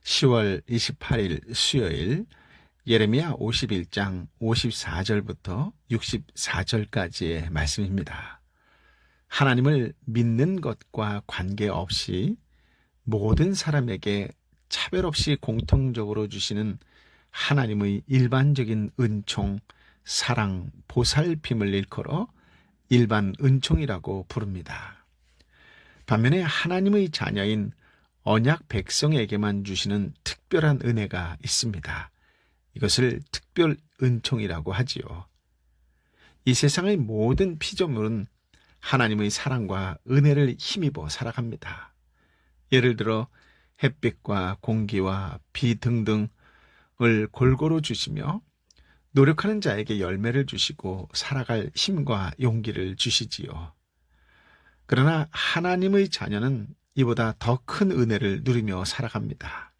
10월 28일 수요일 예레미야 51장 54절부터 64절까지의 말씀입니다. 하나님을 믿는 것과 관계없이 모든 사람에게 차별 없이 공통적으로 주시는 하나님의 일반적인 은총, 사랑, 보살핌을 일컬어 일반 은총이라고 부릅니다. 반면에 하나님의 자녀인 언약 백성에게만 주시는 특별한 은혜가 있습니다. 이것을 특별 은총이라고 하지요. 이 세상의 모든 피조물은 하나님의 사랑과 은혜를 힘입어 살아갑니다. 예를 들어 햇빛과 공기와 비 등등을 골고루 주시며 노력하는 자에게 열매를 주시고 살아갈 힘과 용기를 주시지요. 그러나 하나님의 자녀는 이보다 더 큰 은혜를 누리며 살아갑니다.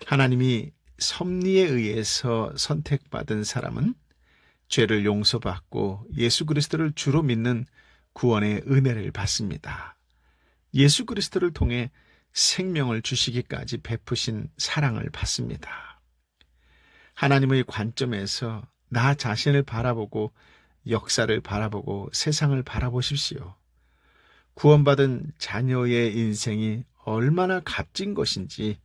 하나님이 섭리에 의해서 선택받은 사람은 죄를 용서받고 예수 그리스도를 주로 믿는 구원의 은혜를 받습니다. 예수 그리스도를 통해 생명을 주시기까지 베푸신 사랑을 받습니다. 하나님의 관점에서 나 자신을 바라보고 역사를 바라보고 세상을 바라보십시오. 구원받은 자녀의 인생이 얼마나 값진 것인지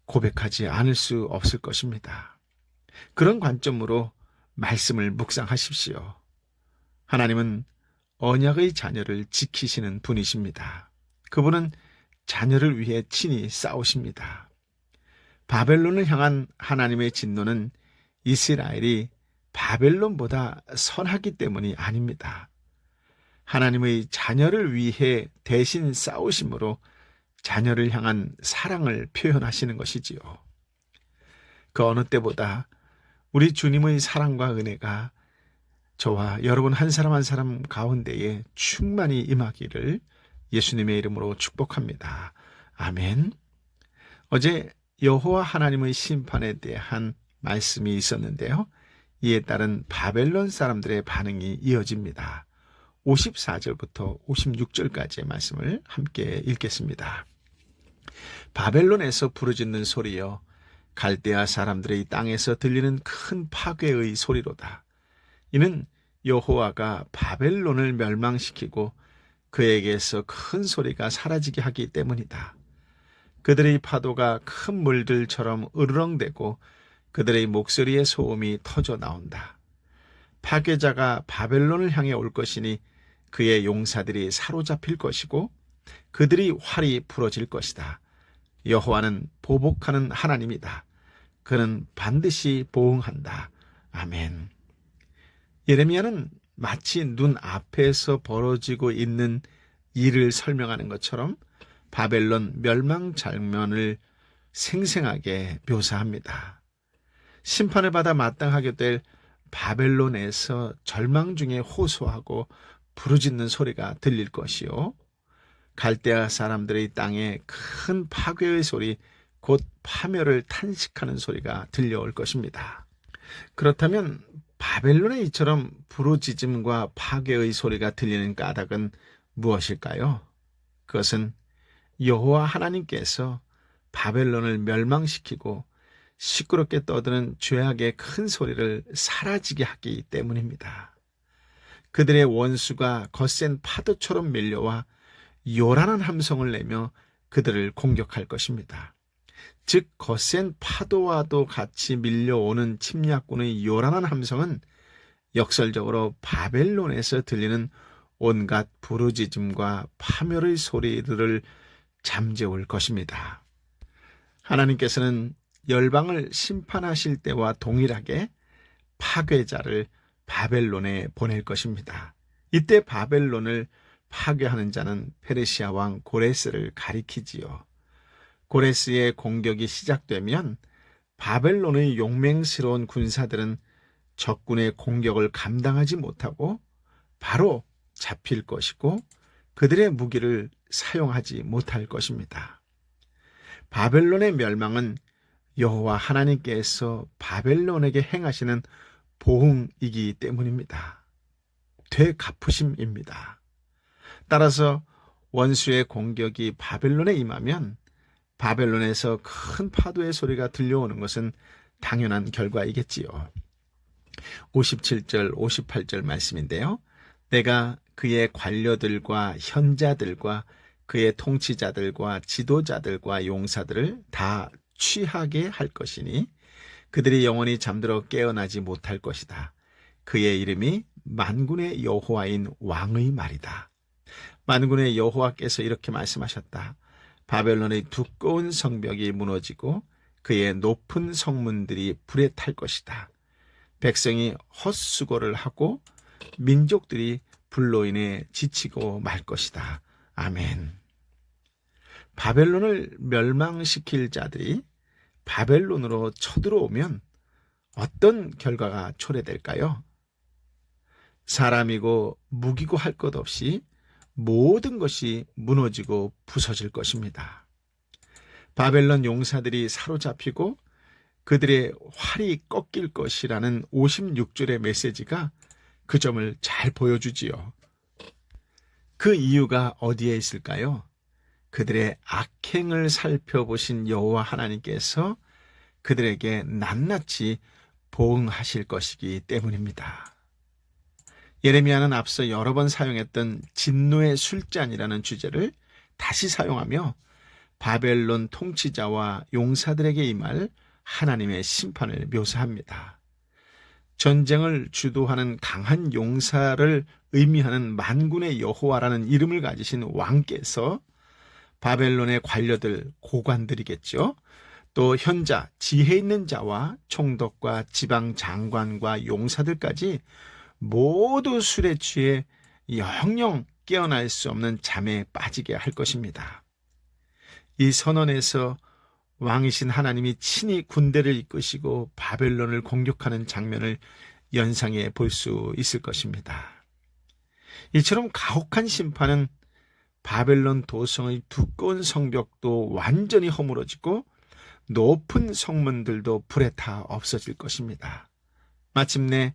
고백하지 않을 수 없을 것입니다. 그런 관점으로 말씀을 묵상하십시오. 하나님은 언약의 자녀를 지키시는 분이십니다. 그분은 자녀를 위해 친히 싸우십니다. 바벨론을 향한 하나님의 진노는 이스라엘이 바벨론보다 선하기 때문이 아닙니다. 하나님의 자녀를 위해 대신 싸우심으로 자녀를 향한 사랑을 표현하시는 것이지요. 그 어느 때보다 우리 주님의 사랑과 은혜가 저와 여러분 한 사람 한 사람 가운데에 충만히 임하기를 예수님의 이름으로 축복합니다. 아멘. 어제 여호와 하나님의 심판에 대한 말씀이 있었는데요. 이에 따른 바벨론 사람들의 반응이 이어집니다. 54절부터 56절까지의 말씀을 함께 읽겠습니다. 바벨론에서 부르짖는 소리여 갈대아 사람들의 땅에서 들리는 큰 파괴의 소리로다. 이는 여호와가 바벨론을 멸망시키고 그에게서 큰 소리가 사라지게 하기 때문이다. 그들의 파도가 큰 물들처럼 으르렁대고 그들의 목소리의 소음이 터져 나온다. 파괴자가 바벨론을 향해 올 것이니 그의 용사들이 사로잡힐 것이고 그들이 활이 부러질 것이다. 여호와는 보복하는 하나님이다. 그는 반드시 보응한다. 아멘. 예레미야는 마치 눈 앞에서 벌어지고 있는 일을 설명하는 것처럼 바벨론 멸망 장면을 생생하게 묘사합니다. 심판을 받아 마땅하게 될 바벨론에서 절망 중에 호소하고 부르짖는 소리가 들릴 것이요. 갈대아 사람들의 땅에 큰 파괴의 소리, 곧 파멸을 탄식하는 소리가 들려올 것입니다. 그렇다면 바벨론의 이처럼 부르짖음과 파괴의 소리가 들리는 까닭은 무엇일까요? 그것은 여호와 하나님께서 바벨론을 멸망시키고 시끄럽게 떠드는 죄악의 큰 소리를 사라지게 하기 때문입니다. 그들의 원수가 거센 파도처럼 밀려와 요란한 함성을 내며 그들을 공격할 것입니다. 즉 거센 파도와도 같이 밀려오는 침략군의 요란한 함성은 역설적으로 바벨론에서 들리는 온갖 부르짖음과 파멸의 소리들을 잠재울 것입니다. 하나님께서는 열방을 심판하실 때와 동일하게 파괴자를 바벨론에 보낼 것입니다. 이때 바벨론을 파괴하는 자는 페르시아 왕 고레스를 가리키지요. 고레스의 공격이 시작되면 바벨론의 용맹스러운 군사들은 적군의 공격을 감당하지 못하고 바로 잡힐 것이고 그들의 무기를 사용하지 못할 것입니다. 바벨론의 멸망은 여호와 하나님께서 바벨론에게 행하시는 보응이기 때문입니다. 되갚으심입니다. 따라서 원수의 공격이 바벨론에 임하면 바벨론에서 큰 파도의 소리가 들려오는 것은 당연한 결과이겠지요. 57절, 58절 말씀인데요. 내가 그의 관료들과 현자들과 그의 통치자들과 지도자들과 용사들을 다 취하게 할 것이니 그들이 영원히 잠들어 깨어나지 못할 것이다. 그의 이름이 만군의 여호와인 왕의 말이다. 만군의 여호와께서 이렇게 말씀하셨다. 바벨론의 두꺼운 성벽이 무너지고 그의 높은 성문들이 불에 탈 것이다. 백성이 헛수고를 하고 민족들이 불로 인해 지치고 말 것이다. 아멘. 바벨론을 멸망시킬 자들이 바벨론으로 쳐들어오면 어떤 결과가 초래될까요? 사람이고 무기고 할 것 없이 모든 것이 무너지고 부서질 것입니다. 바벨론 용사들이 사로잡히고 그들의 활이 꺾일 것이라는 56절의 메시지가 그 점을 잘 보여주지요. 그 이유가 어디에 있을까요? 그들의 악행을 살펴보신 여호와 하나님께서 그들에게 낱낱이 보응하실 것이기 때문입니다. 예레미야는 앞서 여러 번 사용했던 진노의 술잔이라는 주제를 다시 사용하며 바벨론 통치자와 용사들에게 임할 하나님의 심판을 묘사합니다. 전쟁을 주도하는 강한 용사를 의미하는 만군의 여호와라는 이름을 가지신 왕께서 바벨론의 관료들, 고관들이겠죠. 또 현자, 지혜 있는 자와 총독과 지방 장관과 용사들까지 모두 술에 취해 영영 깨어날 수 없는 잠에 빠지게 할 것입니다. 이 선언에서 왕이신 하나님이 친히 군대를 이끄시고 바벨론을 공격하는 장면을 연상해 볼 수 있을 것입니다. 이처럼 가혹한 심판은 바벨론 도성의 두꺼운 성벽도 완전히 허물어지고 높은 성문들도 불에 타 없어질 것입니다. 마침내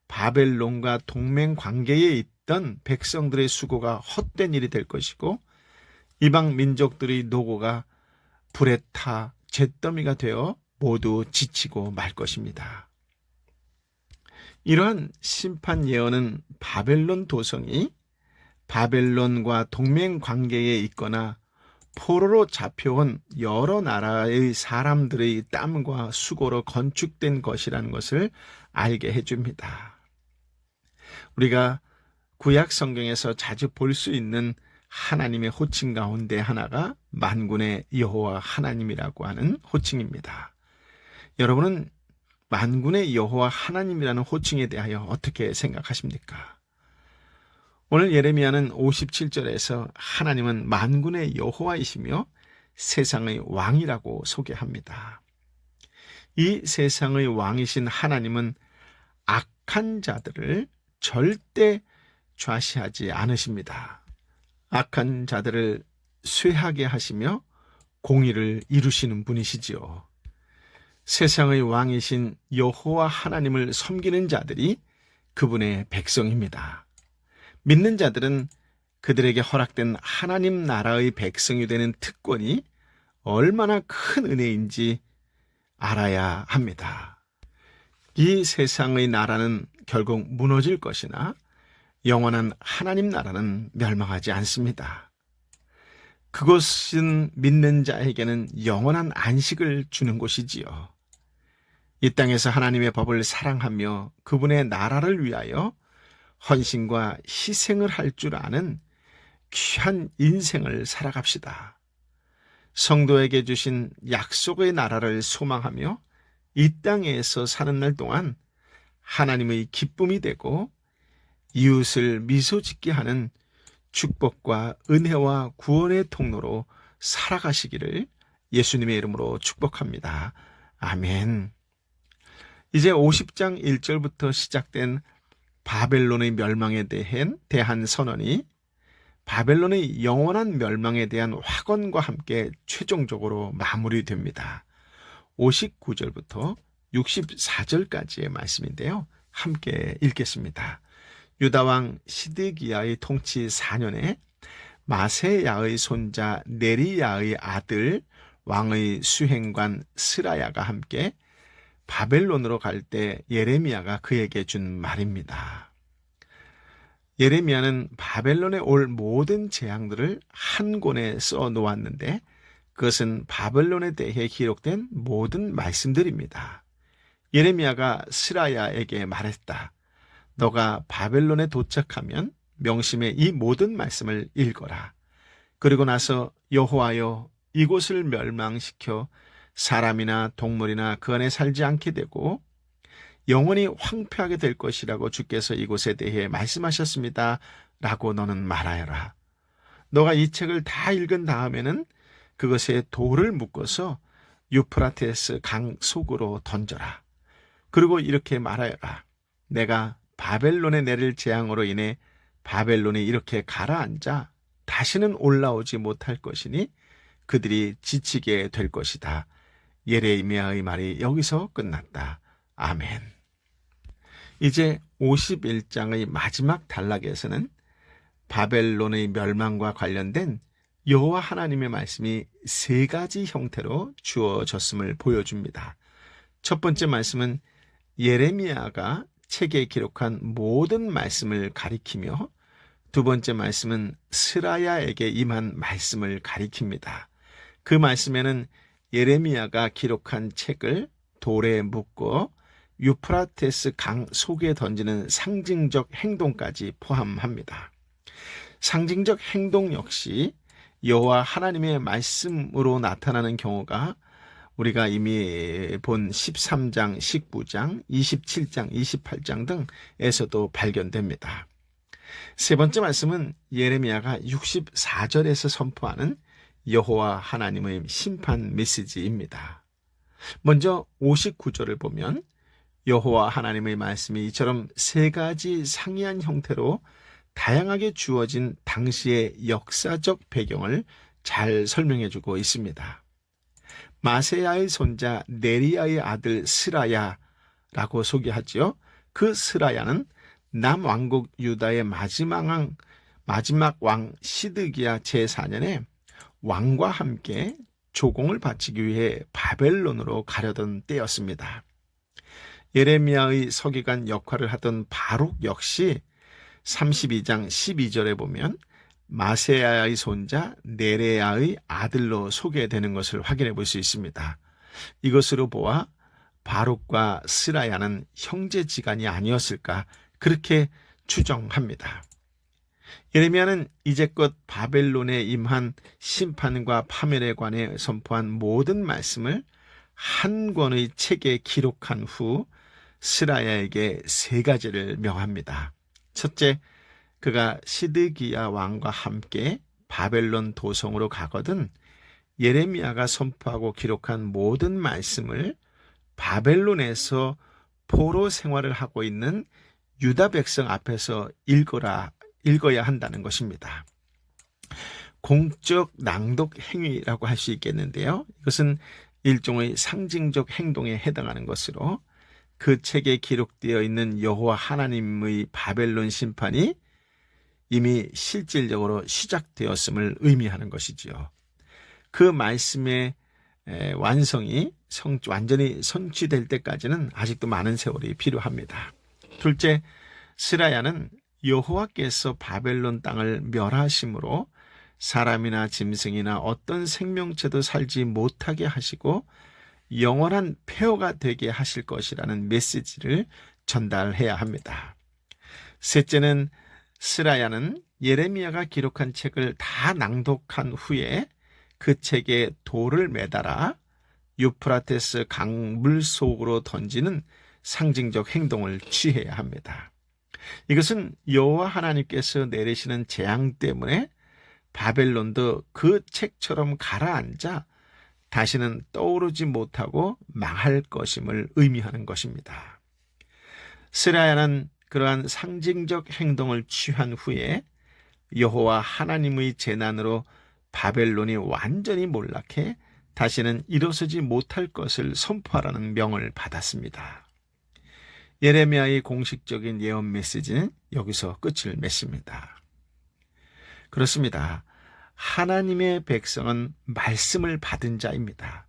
바벨론과 동맹 관계에 있던 백성들의 수고가 헛된 일이 될 것이고 이방 민족들의 노고가 불에 타 잿더미가 되어 모두 지치고 말 것입니다. 이러한 심판 예언은 바벨론 도성이 바벨론과 동맹 관계에 있거나 포로로 잡혀온 여러 나라의 사람들의 땀과 수고로 건축된 것이라는 것을 알게 해줍니다. 우리가 구약 성경에서 자주 볼 수 있는 하나님의 호칭 가운데 하나가 만군의 여호와 하나님이라고 하는 호칭입니다. 여러분은 만군의 여호와 하나님이라는 호칭에 대하여 어떻게 생각하십니까? 오늘 예레미야는 57절에서 하나님은 만군의 여호와이시며 세상의 왕이라고 소개합니다. 이 세상의 왕이신 하나님은 악한 자들을 절대 좌시하지 않으십니다. 악한 자들을 쇠하게 하시며 공의를 이루시는 분이시지요. 세상의 왕이신 여호와 하나님을 섬기는 자들이 그분의 백성입니다. 믿는 자들은 그들에게 허락된 하나님 나라의 백성이 되는 특권이 얼마나 큰 은혜인지 알아야 합니다. 이 세상의 나라는 결국 무너질 것이나 영원한 하나님 나라는 멸망하지 않습니다. 그것은 믿는 자에게는 영원한 안식을 주는 곳이지요. 이 땅에서 하나님의 법을 사랑하며 그분의 나라를 위하여 헌신과 희생을 할 줄 아는 귀한 인생을 살아갑시다. 성도에게 주신 약속의 나라를 소망하며 이 땅에서 사는 날 동안 하나님의 기쁨이 되고 이웃을 미소 짓게 하는 축복과 은혜와 구원의 통로로 살아가시기를 예수님의 이름으로 축복합니다. 아멘. 이제 50장 1절부터 시작된 바벨론의 멸망에 대한 선언이 바벨론의 영원한 멸망에 대한 확언과 함께 최종적으로 마무리됩니다. 59절부터 64절까지의 말씀인데요. 함께 읽겠습니다. 유다왕 시드기야의 통치 4년에 마세야의 손자 네리야의 아들 왕의 수행관 스라야가 함께 바벨론으로 갈 때 예레미야가 그에게 준 말입니다. 예레미야는 바벨론에 올 모든 재앙들을 한 권에 써 놓았는데 그것은 바벨론에 대해 기록된 모든 말씀들입니다. 예레미야가 스라야에게 말했다. 너가 바벨론에 도착하면 명심해 이 모든 말씀을 읽어라. 그리고 나서 여호와여 이곳을 멸망시켜 사람이나 동물이나 그 안에 살지 않게 되고 영원히 황폐하게 될 것이라고 주께서 이곳에 대해 말씀하셨습니다. 라고 너는 말하여라. 너가 이 책을 다 읽은 다음에는 그것에 돌을 묶어서 유프라테스 강 속으로 던져라. 그리고 이렇게 말하여라. 내가 바벨론에 내릴 재앙으로 인해 바벨론이 이렇게 가라앉아 다시는 올라오지 못할 것이니 그들이 지치게 될 것이다. 예레미야의 말이 여기서 끝났다. 아멘. 이제 51장의 마지막 단락에서는 바벨론의 멸망과 관련된 여호와 하나님의 말씀이 세 가지 형태로 주어졌음을 보여줍니다. 첫 번째 말씀은 예레미야가 책에 기록한 모든 말씀을 가리키며 두 번째 말씀은 스라야에게 임한 말씀을 가리킵니다. 그 말씀에는 예레미야가 기록한 책을 돌에 묶어 유프라테스 강 속에 던지는 상징적 행동까지 포함합니다. 상징적 행동 역시 여호와 하나님의 말씀으로 나타나는 경우가 우리가 이미 본 13장, 19장, 27장, 28장 등에서도 발견됩니다. 세 번째 말씀은 예레미야가 64절에서 선포하는 여호와 하나님의 심판 메시지입니다. 먼저 59절을 보면 여호와 하나님의 말씀이 이처럼 세 가지 상이한 형태로 다양하게 주어진 당시의 역사적 배경을 잘 설명해주고 있습니다. 마세야의 손자 네리야의 아들 스라야라고 소개하지요. 그 스라야는 남왕국 유다의 마지막 왕 시드기야 제4년에 왕과 함께 조공을 바치기 위해 바벨론으로 가려던 때였습니다. 예레미야의 서기관 역할을 하던 바룩 역시 32장 12절에 보면 마세야의 손자 네레야의 아들로 소개되는 것을 확인해 볼 수 있습니다. 이것으로 보아 바룩과 스라야는 형제지간이 아니었을까 그렇게 추정합니다. 예레미야는 이제껏 바벨론에 임한 심판과 파멸에 관해 선포한 모든 말씀을 한 권의 책에 기록한 후 스라야에게 세 가지를 명합니다. 첫째, 그가 시드기야 왕과 함께 바벨론 도성으로 가거든 예레미야가 선포하고 기록한 모든 말씀을 바벨론에서 포로 생활을 하고 있는 유다 백성 앞에서 읽어야 한다는 것입니다. 공적 낭독 행위라고 할 수 있겠는데요. 이것은 일종의 상징적 행동에 해당하는 것으로 그 책에 기록되어 있는 여호와 하나님의 바벨론 심판이 이미 실질적으로 시작되었음을 의미하는 것이지요. 그 말씀의 완성이 완전히 성취될 때까지는 아직도 많은 세월이 필요합니다. 둘째, 스라야는 여호와께서 바벨론 땅을 멸하심으로 사람이나 짐승이나 어떤 생명체도 살지 못하게 하시고 영원한 폐허가 되게 하실 것이라는 메시지를 전달해야 합니다. 셋째는 스라야는 예레미야가 기록한 책을 다 낭독한 후에 그 책에 돌을 매달아 유프라테스 강물 속으로 던지는 상징적 행동을 취해야 합니다. 이것은 여호와 하나님께서 내리시는 재앙 때문에 바벨론도 그 책처럼 가라앉아 다시는 떠오르지 못하고 망할 것임을 의미하는 것입니다. 스라야는 그러한 상징적 행동을 취한 후에 여호와 하나님의 재난으로 바벨론이 완전히 몰락해 다시는 일어서지 못할 것을 선포하라는 명을 받았습니다. 예레미야의 공식적인 예언 메시지는 여기서 끝을 맺습니다. 그렇습니다. 하나님의 백성은 말씀을 받은 자입니다.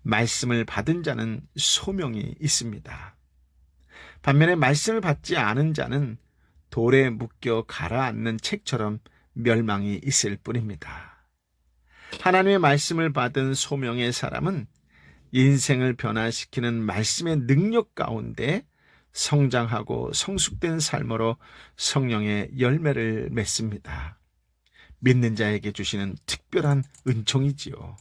말씀을 받은 자는 소명이 있습니다. 반면에 말씀을 받지 않은 자는 돌에 묶여 가라앉는 책처럼 멸망이 있을 뿐입니다. 하나님의 말씀을 받은 소명의 사람은 인생을 변화시키는 말씀의 능력 가운데 성장하고 성숙된 삶으로 성령의 열매를 맺습니다. 믿는 자에게 주시는 특별한 은총이지요.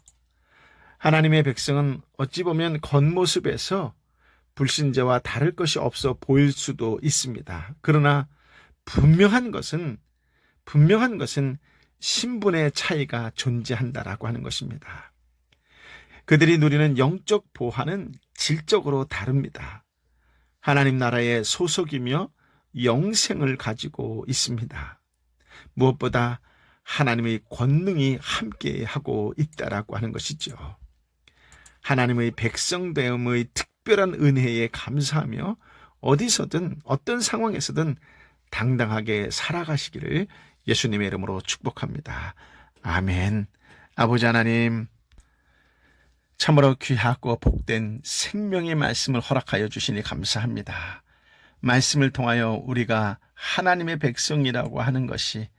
하나님의 백성은 어찌 보면 겉모습에서 불신자와 다를 것이 없어 보일 수도 있습니다. 그러나 분명한 것은 신분의 차이가 존재한다라고 하는 것입니다. 그들이 누리는 영적 보화는 질적으로 다릅니다. 하나님 나라의 소속이며 영생을 가지고 있습니다. 무엇보다 하나님의 권능이 함께하고 있다라고 하는 것이죠. 하나님의 백성됨의 특별한 은혜에 감사하며 어디서든 어떤 상황에서든 당당하게 살아가시기를 예수님의 이름으로 축복합니다. 아멘. 아버지 하나님, 참으로 귀하고 복된 생명의 말씀을 허락하여 주시니 감사합니다. 말씀을 통하여 우리가 하나님의 백성이라고 하는 것이,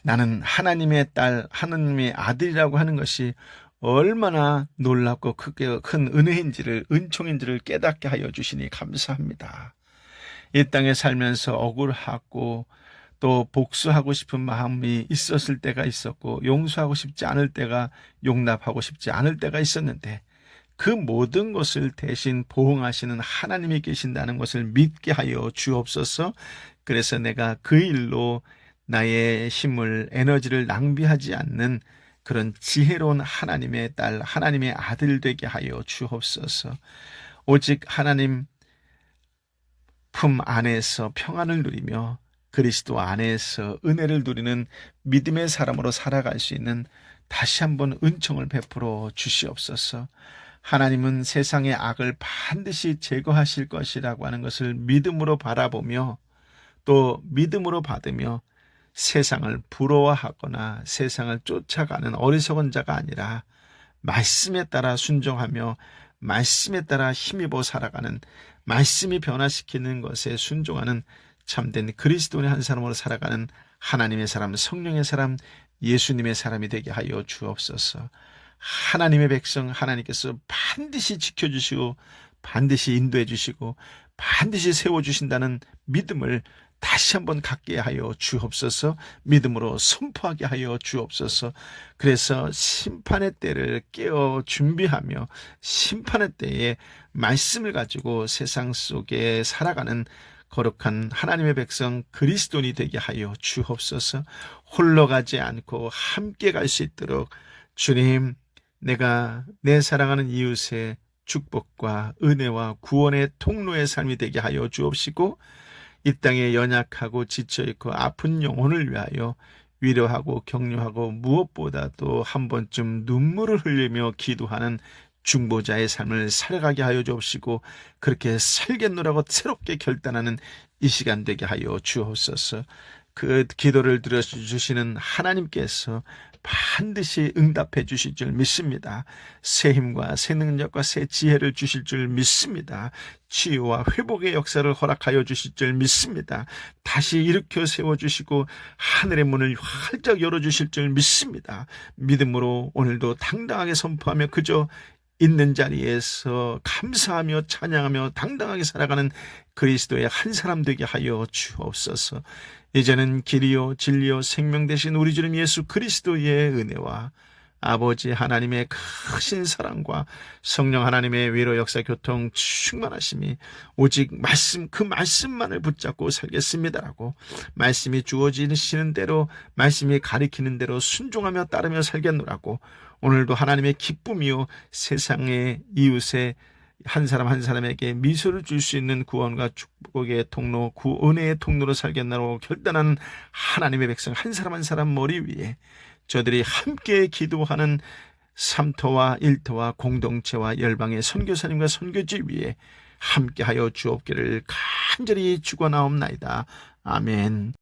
나는 하나님의 딸, 하나님의 아들이라고 하는 것이 얼마나 놀랍고 크게 큰 은혜인지를, 은총인지를 깨닫게 하여 주시니 감사합니다. 이 땅에 살면서 억울하고 또 복수하고 싶은 마음이 있었을 때가 있었고, 용서하고 싶지 않을 때가, 용납하고 싶지 않을 때가 있었는데, 그 모든 것을 대신 보응하시는 하나님이 계신다는 것을 믿게 하여 주옵소서. 그래서 내가 그 일로 나의 힘을, 에너지를 낭비하지 않는 그런 지혜로운 하나님의 딸, 하나님의 아들 되게 하여 주옵소서. 오직 하나님 품 안에서 평안을 누리며 그리스도 안에서 은혜를 누리는 믿음의 사람으로 살아갈 수 있는 다시 한번 은총을 베풀어 주시옵소서. 하나님은 세상의 악을 반드시 제거하실 것이라고 하는 것을 믿음으로 바라보며 또 믿음으로 받으며 세상을 부러워하거나 세상을 쫓아가는 어리석은 자가 아니라 말씀에 따라 순종하며 말씀에 따라 힘입어 살아가는, 말씀이 변화시키는 것에 순종하는 참된 그리스도인의 한 사람으로 살아가는 하나님의 사람, 성령의 사람, 예수님의 사람이 되게 하여 주옵소서. 하나님의 백성, 하나님께서 반드시 지켜주시고 반드시 인도해 주시고 반드시 세워주신다는 믿음을 다시 한번 갖게 하여 주옵소서. 믿음으로 선포하게 하여 주옵소서. 그래서 심판의 때를 깨어 준비하며 심판의 때에 말씀을 가지고 세상 속에 살아가는 거룩한 하나님의 백성 그리스도인이 되게 하여 주옵소서. 홀로 가지 않고 함께 갈 수 있도록 주님, 내가 내 사랑하는 이웃의 축복과 은혜와 구원의 통로의 삶이 되게 하여 주옵시고, 이 땅에 연약하고 지쳐있고 아픈 영혼을 위하여 위로하고 격려하고 무엇보다도 한 번쯤 눈물을 흘리며 기도하는 중보자의 삶을 살아가게 하여 주옵시고, 그렇게 살겠노라고 새롭게 결단하는 이 시간 되게 하여 주옵소서. 그 기도를 들어주시는 하나님께서 반드시 응답해 주실 줄 믿습니다. 새 힘과 새 능력과 새 지혜를 주실 줄 믿습니다. 치유와 회복의 역사를 허락하여 주실 줄 믿습니다. 다시 일으켜 세워주시고 하늘의 문을 활짝 열어주실 줄 믿습니다. 믿음으로 오늘도 당당하게 선포하며 그저 있는 자리에서 감사하며 찬양하며 당당하게 살아가는 그리스도의 한 사람 되게 하여 주옵소서. 이제는 길이요 진리요 생명 되신 우리 주님 예수 그리스도의 은혜와 아버지 하나님의 크신 사랑과 성령 하나님의 위로 역사 교통 충만하심이 오직 말씀, 그 말씀만을 붙잡고 살겠습니다라고, 말씀이 주어지시는 대로, 말씀이 가리키는 대로 순종하며 따르며 살겠노라고, 오늘도 하나님의 기쁨이요 세상의 이웃의 한 사람 한 사람에게 미소를 줄 수 있는 구원과 축복의 통로, 구원의 통로로 살겠나로 결단하는 하나님의 백성 한 사람 한 사람 머리 위에 저들이 함께 기도하는 3터와 1터와 공동체와 열방의 선교사님과 선교지 위에 함께하여 주옵기를 간절히 축원하옵나이다. 아멘.